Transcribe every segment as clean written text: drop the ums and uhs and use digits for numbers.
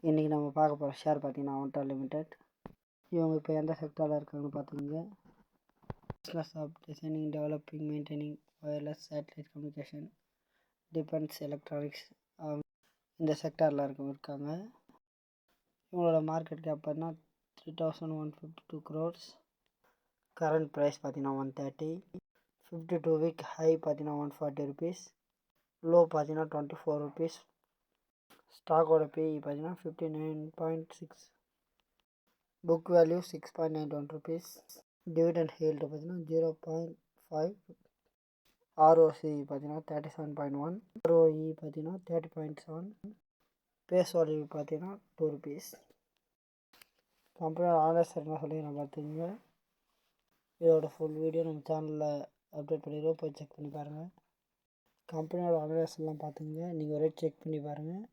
இன்றைக்கி நம்ம பார்க்க போகிற ஷேர் பார்த்தீங்கன்னா அவன்டா லிமிடெட். இவங்க இப்போ எந்த செக்டாரில் இருக்காங்கன்னு பார்த்துக்கோங்க. Business of designing, developing, maintaining wireless satellite communication, defence, electronics இந்த செக்டாரில் இருக்காங்க. இவங்களோட மார்க்கெட் கேப் பார்த்தீங்கன்னா 3152 crores. கரண்ட் ப்ரைஸ் பார்த்தீங்கன்னா 130. 52 வீக் ஹை பார்த்தீங்கன்னா 140 rupees. லோ பார்த்தீங்கன்னா 24 rupees. ஸ்டாக்கோட பிஇ பார்த்தீங்கன்னா 59.6. Book value 6.91 rupees. Dividend healed பார்த்தீங்கன்னா 0.5. ஆர்ஓசி பார்த்தீங்கன்னா 37.1. ஆர்ஓஇ பார்த்தீங்கன்னா 30.7. பேஸ் வேல்யூ பார்த்தீங்கன்னா 2 rupees. கம்பெனியோட ஆனர்ஸ் என்ன சொல்லி நான் பார்த்துக்கோங்க. இதோட ஃபுல் வீடியோ நம்ம சேனலில் அப்டேட் பண்ணிடுவோம், போய் செக் பண்ணி பாருங்கள். கம்பெனியோட ஆனர்ஸ் எல்லாம் பார்த்துங்க, நீங்கள் ரேட் செக் பண்ணி பாருங்கள்.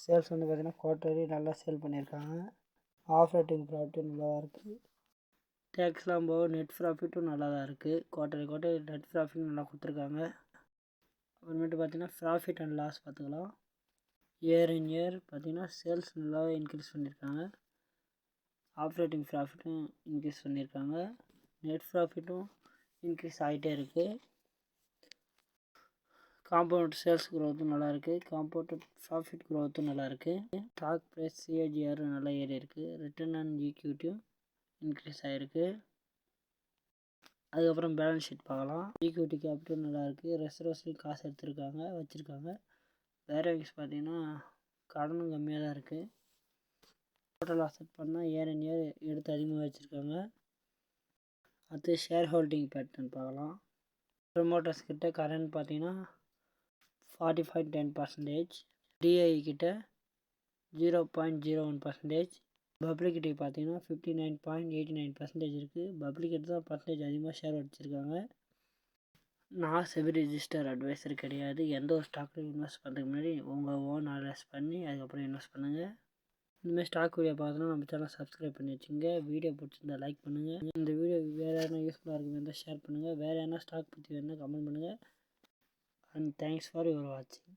சேல்ஸ் வந்து பார்த்திங்கன்னா குவார்ட்டர்லி நல்லா சேல் பண்ணியிருக்காங்க. ஆப்ரேட்டிங் ப்ராஃபிட்டும் நல்லா தான் இருக்குது. டேக்ஸ்லாம் போக நெட் ப்ராஃபிட்டும் நல்லா தான் இருக்குது. குவார்ட்டர் நெட் ப்ராஃபிட்டும் நல்லா கொடுத்துருக்காங்க. அப்புறமேட்டு பார்த்திங்கன்னா ப்ராஃபிட் அண்ட் லாஸ் பார்த்துக்கலாம். இயர் இன் இயர் பார்த்திங்கன்னா சேல்ஸ் நல்லாவே இன்க்ரீஸ் பண்ணியிருக்காங்க. ஆப்ரேட்டிங் ப்ராஃபிட்டும் இன்க்ரீஸ் பண்ணியிருக்காங்க. நெட் ப்ராஃபிட்டும் இன்க்ரீஸ் ஆகிட்டே இருக்குது. காம்பவுண்ட் சேல்ஸ் க்ரோத்தும் நல்லாயிருக்கு. காம்பவுண்ட் ப்ராஃபிட் க்ரோத்தும் நல்லாயிருக்கு. ஸ்டாக் ப்ரைஸ் சிஏஜிஆர் நல்லா ஏறி இருக்குது. ரிட்டர்ன் ஆன் ஈக்விட்டியும் இன்க்ரீஸ் ஆகிருக்கு. அதுக்கப்புறம் பேலன்ஸ் ஷீட் பார்க்கலாம். ஈக்விட்டி கேபிட்டல் நல்லாயிருக்கு. ரிசர்வ்ஸ்லையும் காசு வச்சுருக்காங்க. வேரவிங்ஸ் பார்த்திங்கன்னா கடனும் கம்மியாக தான் இருக்குது. டோட்டல் அசெட் பண்ணால் இயர் இன் இயர் எடுத்து அதிகமாக வச்சுருக்காங்க. அடுத்து ஷேர் ஹோல்டிங் பேட்டர்ன் பார்க்கலாம். ப்ரொமோட்டர்ஸ் கிட்ட கரண்ட் பார்த்திங்கன்னா 45.10%. டிஐ கிட்ட 0.01%. பப்ளிக்கிட்டி பார்த்தீங்கன்னா 59.89% இருக்குது. பப்ளிக்கிட்ட தான் பர்சன்டேஜ் அதிகமாக ஷேர் வச்சுருக்காங்க. நான் செபி ரிஜிஸ்டர் அட்வைசர் கிடையாது. எந்த ஒரு ஸ்டாக்லையும் இன்வெஸ்ட் பண்ணுறதுக்கு முன்னாடி உங்கள் ஓன் அனலைஸ் பண்ணி அதுக்கப்புறம் இன்வெஸ்ட் பண்ணுங்கள். இந்தமாதிரி ஸ்டாக் வீடியோ பார்த்தோன்னா நம்ம சேனல் சப்ஸ்கிரைப் பண்ணி வச்சுங்க. வீடியோ பிடிச்சிருந்தா லைக் பண்ணுங்கள். இந்த வீடியோ வேறு யாரும் யூஸ்ஃபுல்லாக இருக்குன்னு இருந்தால் ஷேர் பண்ணுங்கள். வேறு என்ன ஸ்டாக் பற்றி வேணுன்னா கமெண்ட் பண்ணுங்கள். And thanks for your watching.